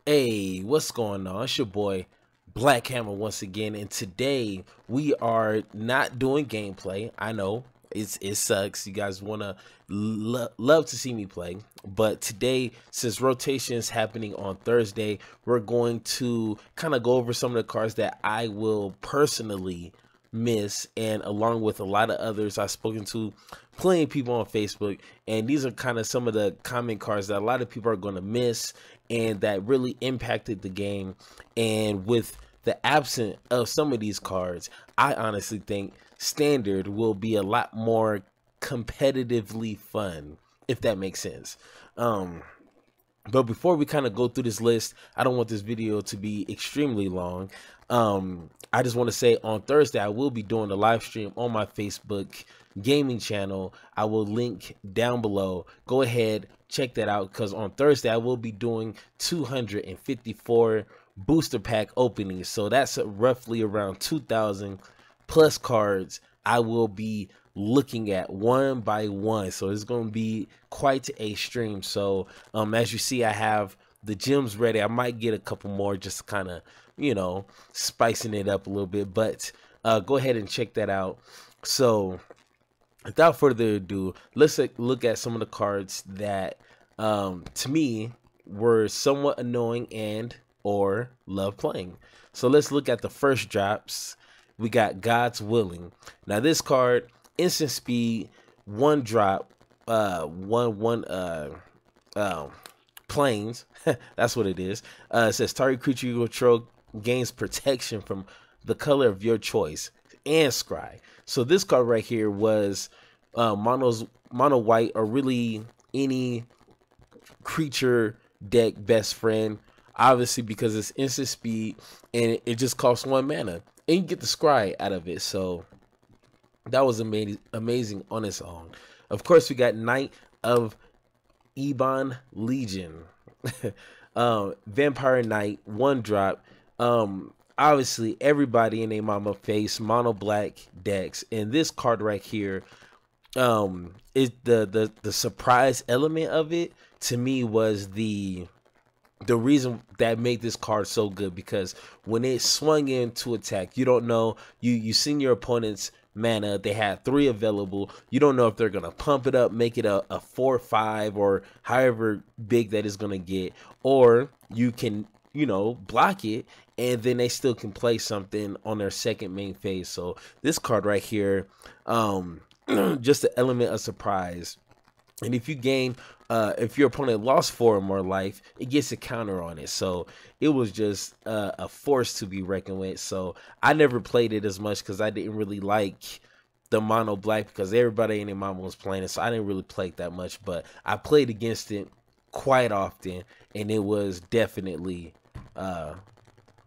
Hey, what's going on? It's your boy Black Hammer once again, and today we are not doing gameplay. I know it sucks. You guys wanna love to see me play, but today, since rotation is happening on Thursday, we're going to kind of go over some of the cards that I will personally miss, and along with a lot of others I've spoken to, plenty of people on Facebook, and these are kind of some of the common cards that a lot of people are going to miss and that really impacted the game. And with the absence of some of these cards, I honestly think standard will be a lot more competitively fun, if that makes sense. But before we kind of go through this list, I don't want this video to be extremely long. I just want to say on Thursday, I will be doing a live stream on my Facebook gaming channel. I will link down below. Go ahead, check that out, because on Thursday, I will be doing 254 booster pack openings. So that's roughly around 2,000 plus cards I will be looking at one by one. So it's going to be quite a stream. So as you see, I have the gems ready. I might get a couple more, just kind of, you know, spicing it up a little bit, but go ahead and check that out. So without further ado, let's look at some of the cards that to me were somewhat annoying and or love playing. So let's look at the first drops. We got God's Willing. Now this card, instant speed, one drop, planes. That's what it is. It says target creature you control gains protection from the color of your choice and scry. So this card right here was mono white, or really any creature deck best friend, obviously, because it's instant speed and it just costs 1 mana and you get the scry out of it. So that was amazing on its own. Of course, we got Knight of Ebon Legion. Vampire Knight, one drop. Obviously everybody in a mama face mono black decks, and this card right here, is the surprise element of it to me was the reason that made this card so good, because when it swung in to attack, you don't know, you seen your opponent's mana, they had 3 available, you don't know if they're gonna pump it up, make it a 4/5 or however big that is gonna get, or you can, you know, block it and then they still can play something on their second main phase. So this card right here, just the element of surprise. And if you gain, if your opponent lost 4 or more life, it gets a counter on it. So it was just a force to be reckoned with. So I never played it as much because I didn't really like the mono black, because everybody in their mama was playing it. So I didn't really play it that much, but I played against it quite often, and it was definitely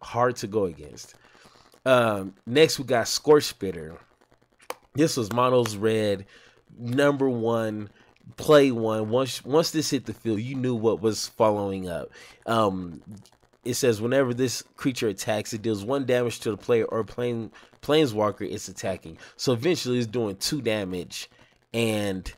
hard to go against. Next, we got Scorch Spitter. This was mono's red, #1. Play one. Once this hit the field, you knew what was following up. It says whenever this creature attacks, it deals 1 damage to the player or planeswalker it's attacking. So eventually it's doing 2 damage, and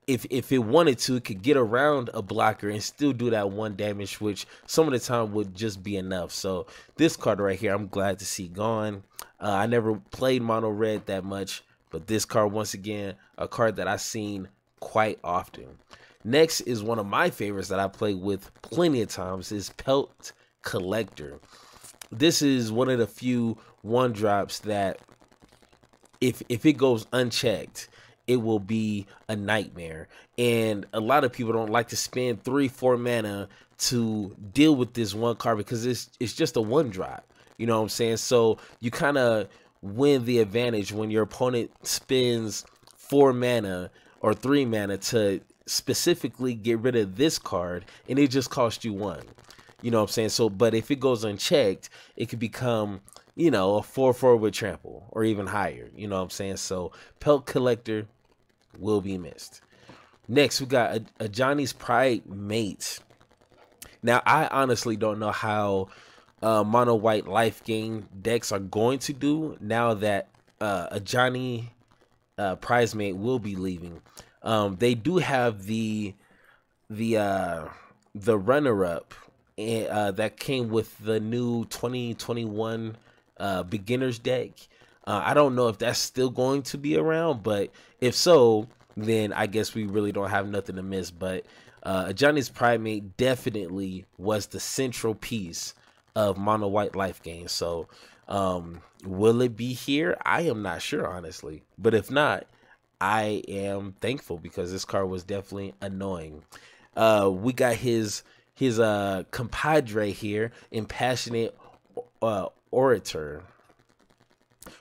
if it wanted to, it could get around a blocker and still do that 1 damage, which some of the time would just be enough. So this card right here, I'm glad to see gone. I never played mono red that much, but this card, once again, a card that I've seen quite often. Next is one of my favorites that I play with plenty of times, is Pelt Collector. This is one of the few 1-drops that if it goes unchecked, it will be a nightmare. And a lot of people don't like to spend 3-4 mana to deal with this one card, because it's just a 1-drop. You know what I'm saying? So you kind of win the advantage when your opponent spends 4 mana or 3 mana to specifically get rid of this card, and it just costs you 1. You know what I'm saying? So, but if it goes unchecked, it could become, you know, a 4/4 with trample or even higher. You know what I'm saying? So Pelt Collector will be missed. Next, we got a Johnny's Pride Mate. Now, I honestly don't know how mono white life gain decks are going to do now that a Johnny prize mate will be leaving. They do have the runner-up and that came with the new 2021 beginners deck. I don't know if that's still going to be around, but if so, then I guess we really don't have nothing to miss. But Ajani's Primate definitely was the central piece of mono white life gain. So will it be here? I am not sure, honestly. But if not, I am thankful because this card was definitely annoying. We got his compadre here, Impassionate Orator.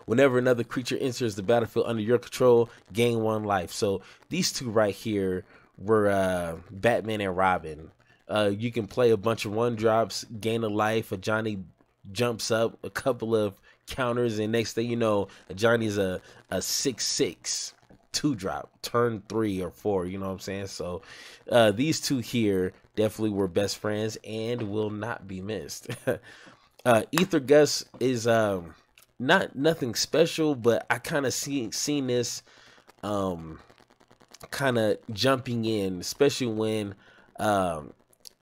Whenever another creature enters the battlefield under your control, gain 1 life. So these two right here were Batman and Robin. You can play a bunch of 1-drops, gain a life. A Johnny jumps up, a couple of counters, and next thing you know, Johnny's a 6/6 2-drop, turn 3 or 4. You know what I'm saying? So these two here definitely were best friends and will not be missed. Ethergus is nothing special, but I kind of seen this kind of jumping in, especially when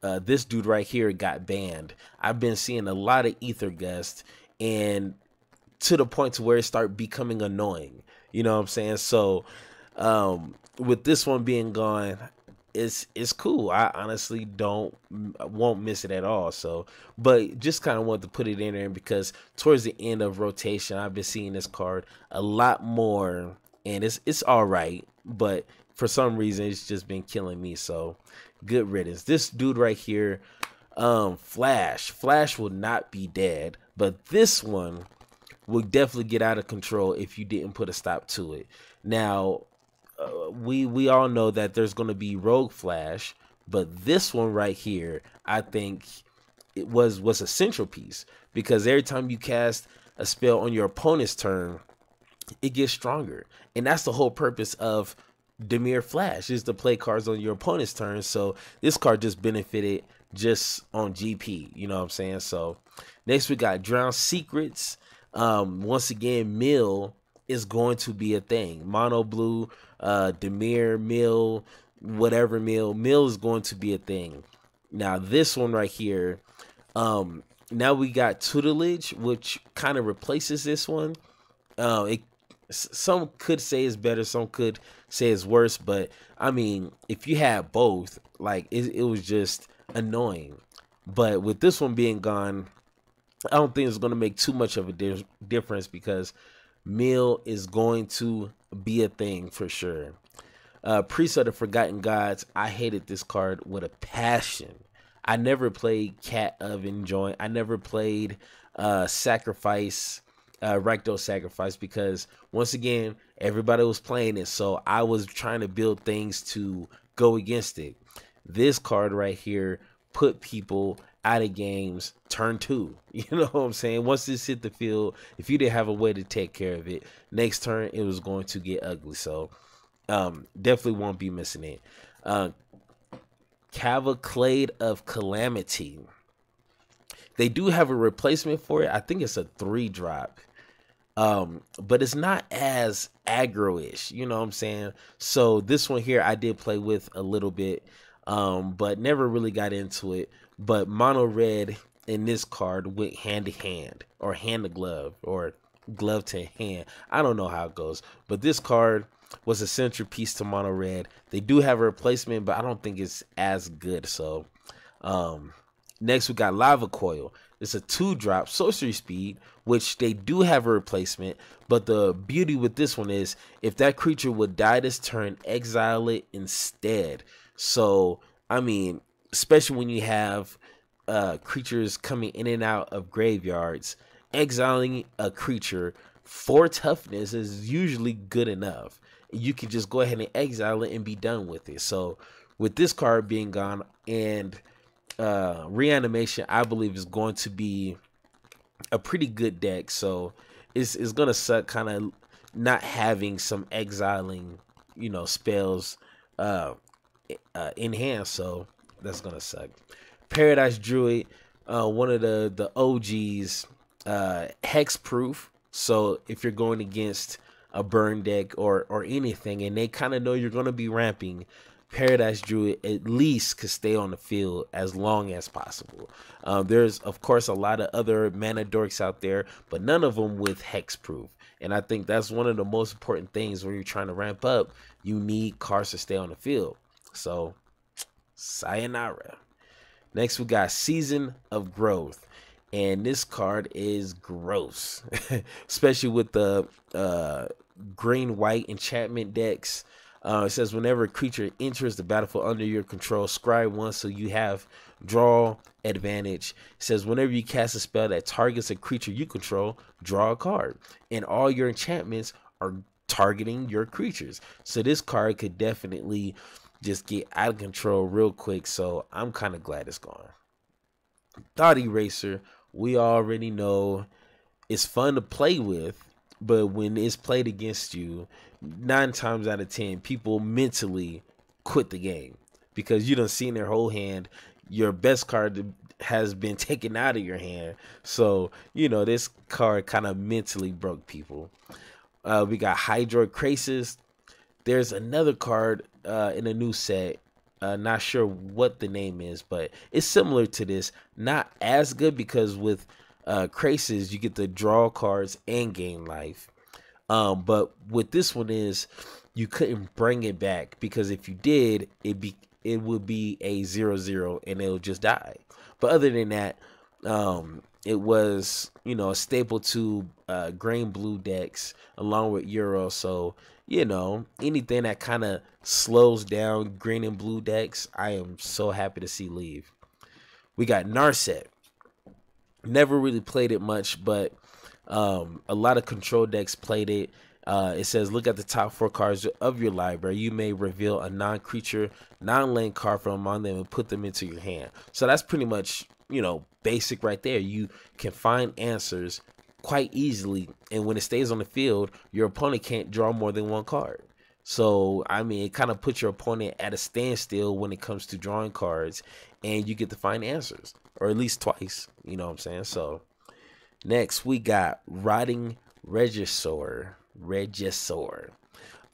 this dude right here got banned. I've been seeing a lot of Ethergus, and to the point to where it started becoming annoying. You know what I'm saying? So with this one being gone, it's cool. I honestly won't miss it at all. So, but just kind of wanted to put it in there because towards the end of rotation, I've been seeing this card a lot more, and it's all right, but for some reason it's just been killing me. So good riddance. This dude right here, Flash will not be dead, but this one will definitely get out of control if you didn't put a stop to it. Now we all know that there's going to be Rogue Flash, but this one right here, I think it was a central piece, because every time you cast a spell on your opponent's turn, it gets stronger, and that's the whole purpose of Dimir Flash, is to play cards on your opponent's turn. So this card just benefited just on GP, you know what I'm saying? So next we got Drown Secrets. Once again, mill is going to be a thing. Mono blue, Dimir, mill, whatever mill is going to be a thing. Now this one right here, now we got tutelage, which kind of replaces this one. Some could say it's better, some could say it's worse, but I mean, if you had both, like it was just annoying. But with this one being gone, I don't think it's going to make too much of a difference, because mill is going to be a thing for sure. Priest of the Forgotten Gods, I hated this card with a passion. I never played Cat of Enjoy. I never played Sacrifice, Recto Sacrifice, because once again, everybody was playing it, so I was trying to build things to go against it. This card right here put people out of games turn 2. You know what I'm saying? Once this hit the field, if you didn't have a way to take care of it, next turn it was going to get ugly. So definitely won't be missing it. Cavalcade of Calamity. They do have a replacement for it. I think it's a 3-drop. But it's not as aggro-ish, you know what I'm saying? So this one here I did play with a little bit, but never really got into it. But mono red in this card went hand to hand, or hand to glove, or glove to hand. I don't know how it goes, but this card was a centerpiece to mono red. They do have a replacement, but I don't think it's as good. So next we got Lava Coil. It's a 2-drop sorcery speed, which they do have a replacement, but the beauty with this one is if that creature would die this turn, exile it instead. So I mean, especially when you have creatures coming in and out of graveyards, exiling a creature for toughness is usually good enough. You can just go ahead and exile it and be done with it. So with this card being gone, and reanimation, I believe, is going to be a pretty good deck. So it's gonna suck kind of not having some exiling, you know, spells in hand. So that's gonna suck. Paradise Druid, one of the OGs, hex proof. So if you're going against a burn deck or anything, and they kind of know you're gonna be ramping, Paradise Druid at least could stay on the field as long as possible. There's, of course, a lot of other mana dorks out there, but none of them with hexproof. And I think that's one of the most important things when you're trying to ramp up. You need cards to stay on the field. So, sayonara. Next, we got Season of Growth. And this card is gross, especially with the green-white enchantment decks. It says whenever a creature enters the battlefield under your control, scry one so you have draw advantage. It says whenever you cast a spell that targets a creature you control, draw a card. And all your enchantments are targeting your creatures. So this card could definitely just get out of control real quick. So I'm kind of glad it's gone. Thought Eraser, we already know it's fun to play with, but when it's played against you, 9 times out of 10, people mentally quit the game because you done seen their whole hand. Your best card has been taken out of your hand. So, you know, this card kind of mentally broke people. We got Hydrocranes. There's another card in a new set. Not sure what the name is, but it's similar to this. Not as good because with Craces, you get to draw cards and gain life. But with this one is you couldn't bring it back because if you did, it would be a 0/0 and it'll just die. But other than that, it was, you know, a staple to green blue decks along with Euro. So, you know, anything that kind of slows down green and blue decks, I am so happy to see leave. We got Narset. Never really played it much, but a lot of control decks played it. It says, look at the top 4 cards of your library. You may reveal a non-creature, non-land card from among them and put them into your hand. So that's pretty much, you know, basic right there. You can find answers quite easily, and when it stays on the field, your opponent can't draw more than 1 card. So, I mean, it kind of puts your opponent at a standstill when it comes to drawing cards, and you get to find answers, or at least twice, you know what I'm saying? So, next, we got Rotting Regisaur.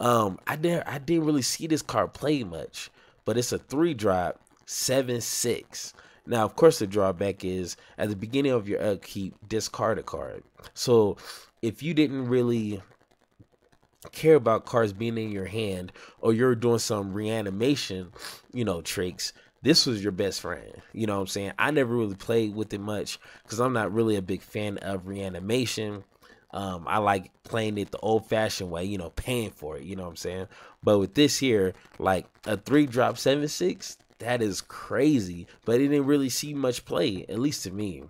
I didn't really see this card play much, but it's a 3-drop, 7/6. Now, of course, the drawback is at the beginning of your upkeep, discard a card. So, if you didn't really care about cards being in your hand, or you're doing some reanimation, you know, tricks, this was your best friend. You know what I'm saying? I never really played with it much because I'm not really a big fan of reanimation. I like playing it the old-fashioned way, you know, paying for it, you know what I'm saying? But with this here, like a 3-drop 7/6, that is crazy. But it didn't really see much play, at least to me.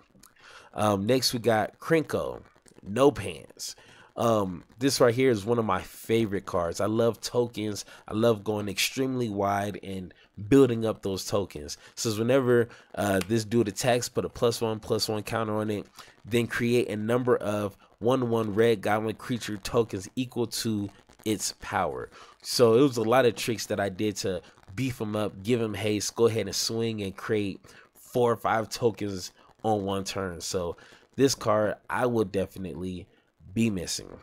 Next, we got Krenko, No Pants. This right here is one of my favorite cards. I love tokens. I love going extremely wide and building up those tokens. So whenever this dude attacks, put a +1/+1 counter on it, then create a number of 1/1 red goblin creature tokens equal to its power. So it was a lot of tricks that I did to beef him up, give him haste, go ahead and swing and create 4 or 5 tokens on 1 turn. So this card I will definitely be missing.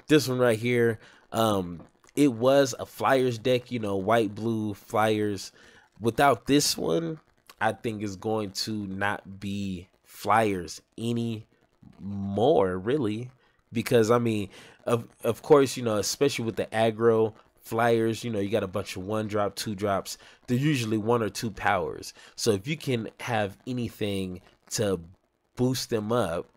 This one right here, it was a Flyers deck, you know, white, blue, Flyers. Without this one, I think it's going to not be Flyers anymore, really. Because, I mean, of course, you know, especially with the aggro Flyers, you know, you got a bunch of 1-drop, 2-drops. They're usually 1 or 2 powers. So if you can have anything to boost them up,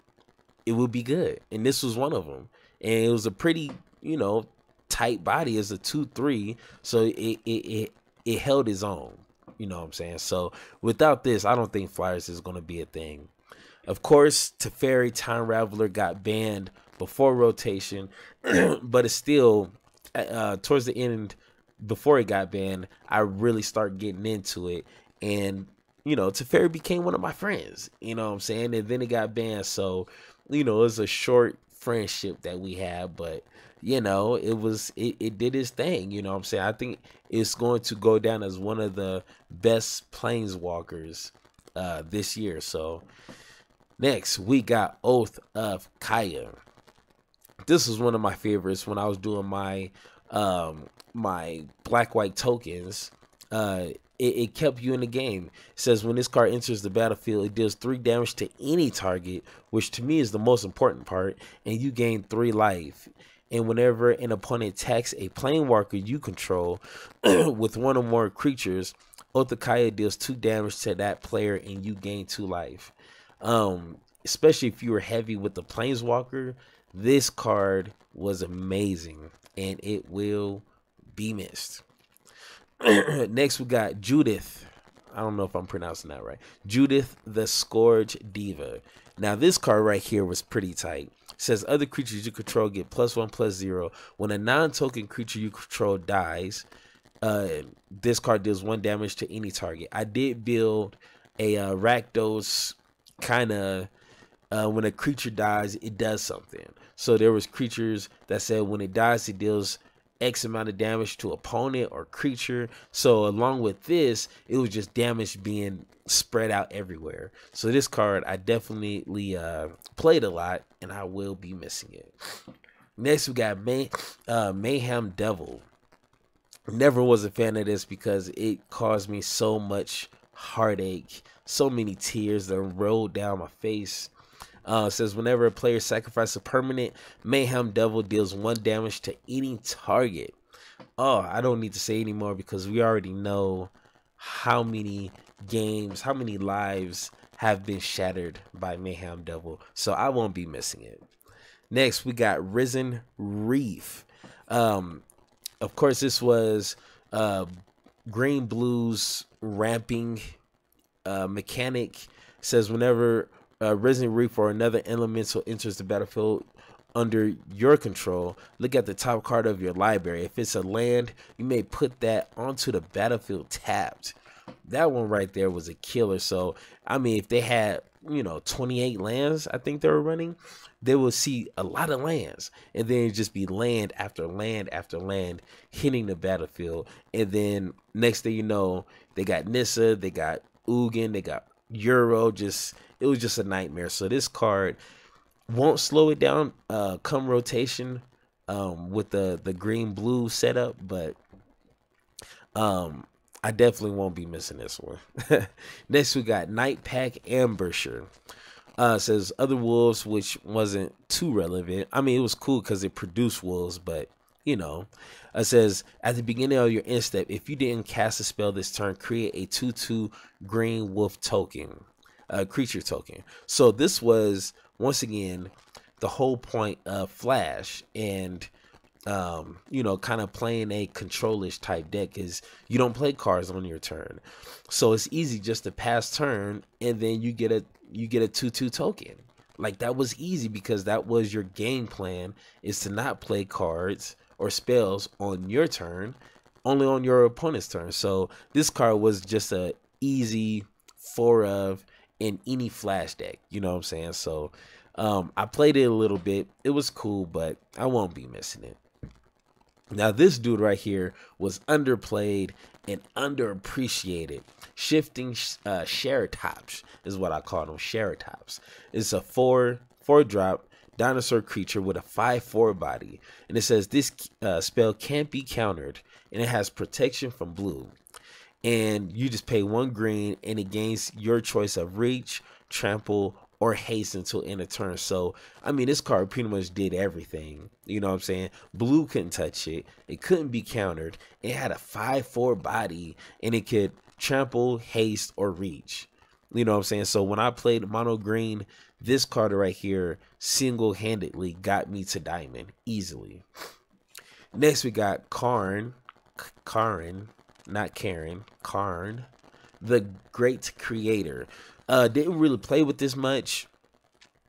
it would be good. And this was one of them. And it was a pretty, you know, tight body as a 2/3. So it held its own. You know what I'm saying? So without this, I don't think Flyers is going to be a thing. Of course, Teferi Time Raveler got banned before rotation, but it's still towards the end, before it got banned, I really started getting into it. And, you know, Teferi became one of my friends, you know what I'm saying? And then it got banned. So, you know, it was a short friendship that we had, but, you know, it did its thing, you know what I'm saying? I think it's going to go down as one of the best planeswalkers this year. So, next, we got Oath of Kaya. This was one of my favorites when I was doing my my black-white tokens, it kept you in the game. It says when this card enters the battlefield, it deals 3 damage to any target, which to me is the most important part, and you gain 3 life. And whenever an opponent attacks a planewalker you control with one or more creatures, Otakaya deals 2 damage to that player and you gain 2 life. Especially if you were heavy with the planeswalker, this card was amazing and it will be missed. Next we got Judith. I don't know if I'm pronouncing that right. Judith the Scorch Diva. Now this card right here was pretty tight. It says other creatures you control get +1/+0. When a non-token creature you control dies, this card deals 1 damage to any target. I did build a Rakdos kind of when a creature dies, it does something. So there was creatures that said when it dies, it deals X amount of damage to opponent or creature. So along with this, it was just damage being spread out everywhere. So this card I definitely played a lot, and I will be missing it. Next we got Mayhem Devil. Never was a fan of this because it caused me so much heartache, so many tears that rolled down my face. It says whenever a player sacrifices a permanent, Mayhem Devil deals 1 damage to any target. Oh, I don't need to say anymore because we already know how many games, how many lives have been shattered by Mayhem Devil. So I won't be missing it. Next, we got Risen Reef. Of course, this was Green Blue's ramping mechanic. It says whenever Risen Reef or another elemental enters the battlefield under your control, look at the top card of your library. If it's a land, you may put that onto the battlefield tapped. That one right there was a killer. So, I mean, if they had, 28 lands, I think they were running, they will see a lot of lands. And then it'd just be land after land after land hitting the battlefield. And then next thing you know, they got Nissa, they got Ugin, they got Euro. It was just a nightmare. So this card won't slow it down come rotation with the green blue setup, but I definitely won't be missing this one. Next we got Night Pack Ambusher. Says other wolves, which wasn't too relevant. I mean, it was cool because it produced wolves, but it says at the beginning of your end step, if you didn't cast a spell this turn, create a 2/2 green wolf token, creature token. So this was once again the whole point of Flash and kind of playing a control-ish type deck is you don't play cards on your turn. So it's easy just to pass turn and then you get a 2/2 token. Like that was easy because that was your game plan, is to not play cards or spells on your turn, only on your opponent's turn. So this card was just a easy 4 of in any Flash deck, you know what I'm saying? So I played it a little bit. It was cool, but I won't be missing it. Now this dude right here was underplayed and underappreciated. Shifting Sheratops is what I call them, Sheratops. It's a 4/4 dinosaur creature with a 5/4 body, and it says this spell can't be countered, and it has protection from blue. And you just pay 1 green, and it gains your choice of reach, trample, or haste until end of turn. So, I mean, this card pretty much did everything. You know what I'm saying? Blue couldn't touch it. It couldn't be countered. It had a 5/4 body, and it could trample, haste, or reach. You know what I'm saying? So when I played mono green, this card right here single-handedly got me to diamond easily. Next, we got Karn, not Karen, Karn, the Great Creator. Didn't really play with this much,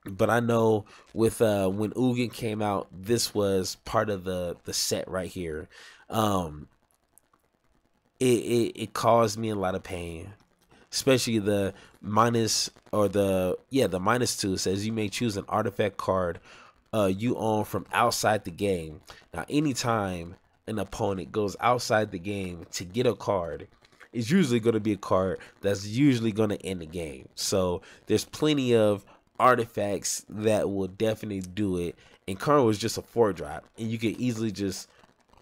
but I know with when Ugin came out, this was part of the set right here. It caused me a lot of pain, especially the -2 says you may choose an artifact card you own from outside the game. Now, anytime an opponent goes outside the game to get a card, it's usually going to be a card that's usually going to end the game. So there's plenty of artifacts that will definitely do it. And Karn was just a 4-drop, and you could easily just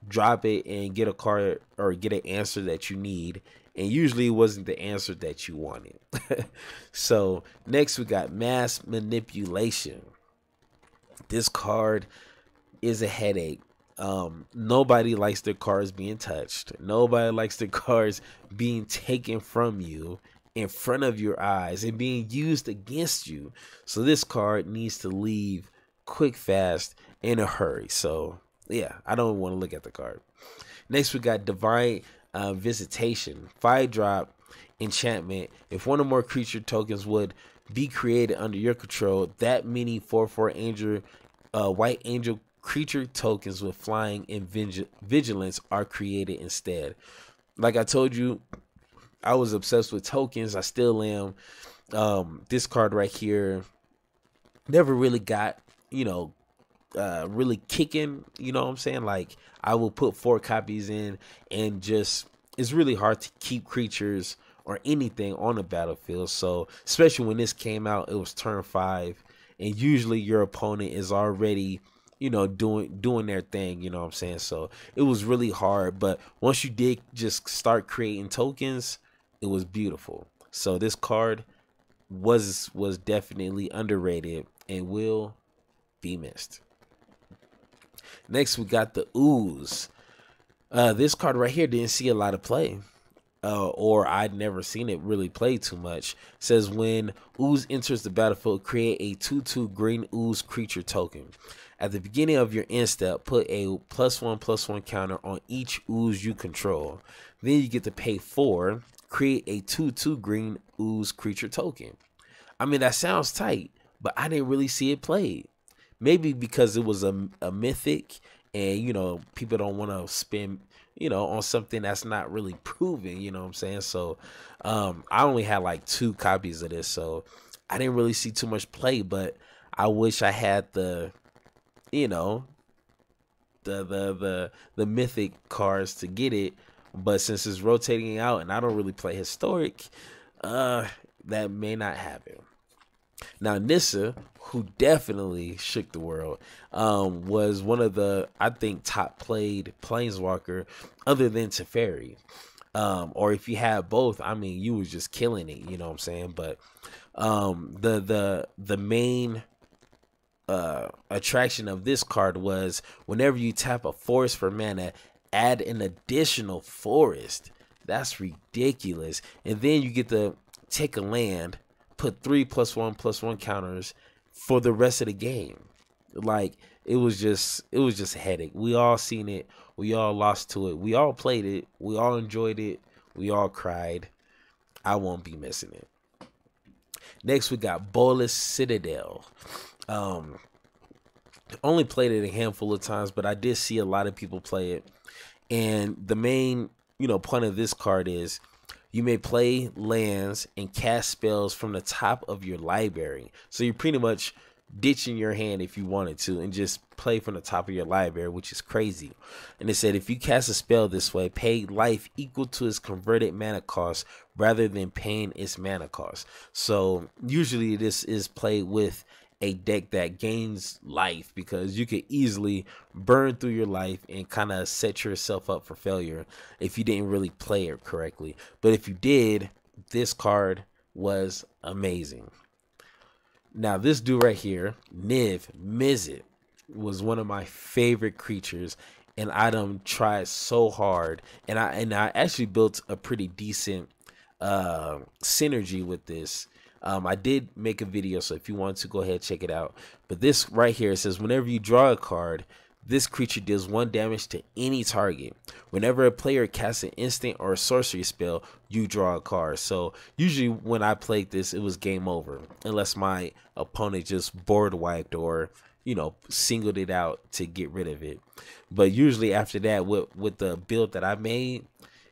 drop it and get a card or get an answer that you need, and usually it wasn't the answer that you wanted. So next we got mass manipulation. This card is a headache. Nobody likes their cards being touched. Nobody likes their cards being taken from you in front of your eyes and being used against you. So this card needs to leave quick, fast, in a hurry. So yeah, I don't want to look at the card. Next we got divine visitation. 5-drop enchantment. If one or more creature tokens would be created under your control, that many 4/4 angel white angel creature tokens with flying and vigilance are created instead. Like I told you, I was obsessed with tokens. I still am. This card right here never really got, really kicking, you know what I'm saying? Like, I will put 4 copies in, and just, it's really hard to keep creatures or anything on the battlefield. So especially when this came out, it was turn 5, and usually your opponent is already, doing their thing, you know what I'm saying? So it was really hard, but once you did just start creating tokens, it was beautiful. So this card was definitely underrated and will be missed. Next we got the ooze. This card right here didn't see a lot of play, or I'd never seen it really play too much. It says when ooze enters the battlefield, create a 2/2 green ooze creature token. At the beginning of your end step, put a +1/+1 counter on each ooze you control. Then you get to pay 4, create a 2/2 green ooze creature token. I mean, that sounds tight, but I didn't really see it played. Maybe because it was a mythic, and people don't want to spend on something that's not really proven, you know what I'm saying? So I only had like 2 copies of this, so I didn't really see too much play, but I wish I had the mythic cards to get it. But since it's rotating out and I don't really play historic, that may not happen. Now Nissa, who definitely shook the world, was one of the, I think, top played planeswalker other than Teferi. Or if you had both, I mean, you was just killing it, you know what I'm saying? But the main attraction of this card was whenever you tap a forest for mana, add an additional forest. That's ridiculous. And then you get to take a land, put 3 +1/+1 counters for the rest of the game. Like, it was just a headache. We all seen it. We all lost to it. We all played it. We all enjoyed it. We all cried. I won't be missing it. Next we got Bola Citadel. Only played it a handful of times, but I did see a lot of people play it. And the main, point of this card is you may play lands and cast spells from the top of your library. So you're pretty much ditching your hand if you wanted to and just play from the top of your library, which is crazy. And it said if you cast a spell this way, pay life equal to its converted mana cost rather than paying its mana cost. So usually this is played with a deck that gains life, because you could easily burn through your life and kind of set yourself up for failure if you didn't really play it correctly. But if you did, this card was amazing. Now this dude right here, mizzet, was one of my favorite creatures, and I done tried so hard, and I actually built a pretty decent synergy with this. I did make a video, so if you want to, go ahead, check it out. But this right here, it says whenever you draw a card, this creature deals 1 damage to any target. Whenever a player casts an instant or a sorcery spell, you draw a card. So usually when I played this, it was game over, unless my opponent just board wiped or singled it out to get rid of it. But usually after that, with the build that I made,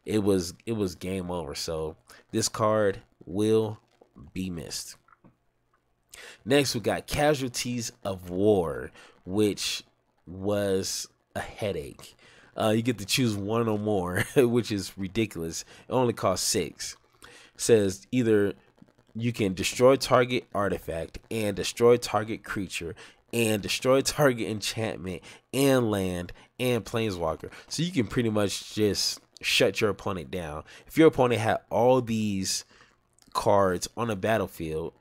it was game over. So this card will be missed. Next we got Casualties of War, which was a headache. You get to choose 1 or more, which is ridiculous. It only costs 6. It says either you can destroy target artifact and destroy target creature and destroy target enchantment and land and planeswalker. So you can pretty much just shut your opponent down. If your opponent had all these cards on a battlefield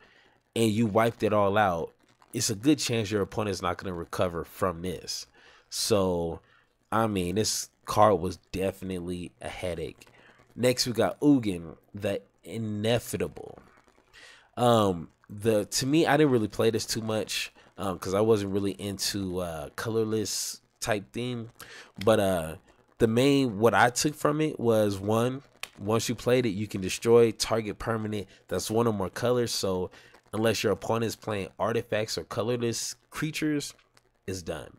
and you wiped it all out, it's a good chance your opponent's not going to recover from this. So, I mean, this card was definitely a headache. Next, we got Ugin, the Inevitable. To me, I didn't really play this too much because I wasn't really into colorless type theme. But what I took from it was, one, once you played it, you can destroy target permanent that's one or more colors. So unless your opponent is playing artifacts or colorless creatures, it's done.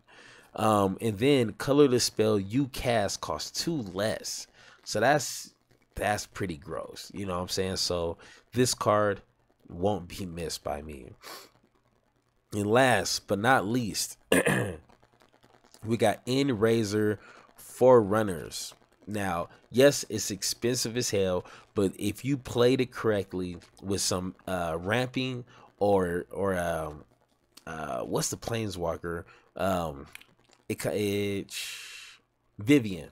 And then colorless spell you cast costs 2 less. So that's pretty gross. You know what I'm saying? So this card won't be missed by me. And last but not least, we got in razer Forerunners. Now, yes, it's expensive as hell, but if you played it correctly with some ramping or what's the planeswalker? It's Vivian,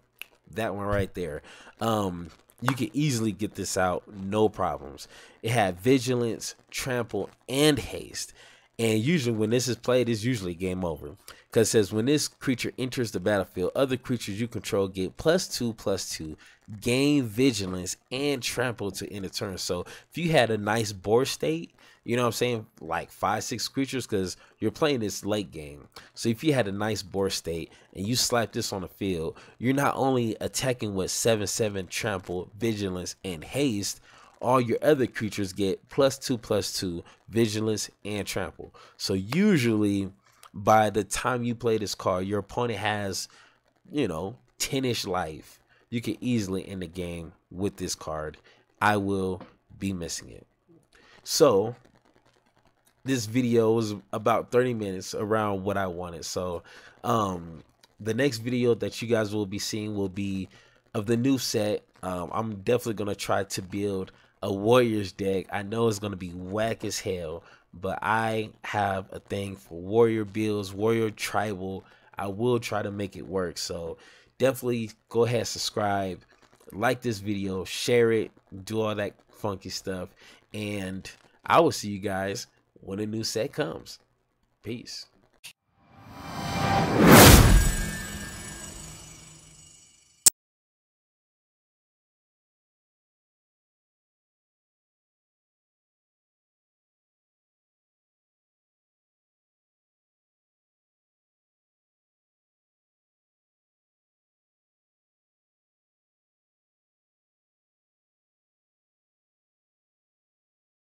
that one right there. You can easily get this out, no problems. It had vigilance, trample, and haste. And usually when this is played, it's usually game over. Because it says when this creature enters the battlefield, other creatures you control get +2/+2, gain vigilance, and trample to end a turn. So if you had a nice board state, you know what I'm saying, like 5-6 creatures, because you're playing this late game. So if you had a nice board state and you slap this on the field, you're not only attacking with 7/7 trample, vigilance, and haste, all your other creatures get +2/+2, vigilance, and trample. So usually by the time you play this card, your opponent has, 10-ish life. You can easily end the game with this card. I will be missing it. So this video was about 30 minutes, around what I wanted. So the next video that you guys will be seeing will be of the new set. I'm definitely going to try to build a warriors deck. I know it's going to be whack as hell, but I have a thing for warrior builds, warrior tribal. I will try to make it work. So definitely go ahead, subscribe, like this video, share it, do all that funky stuff, and I will see you guys when a new set comes. Peace.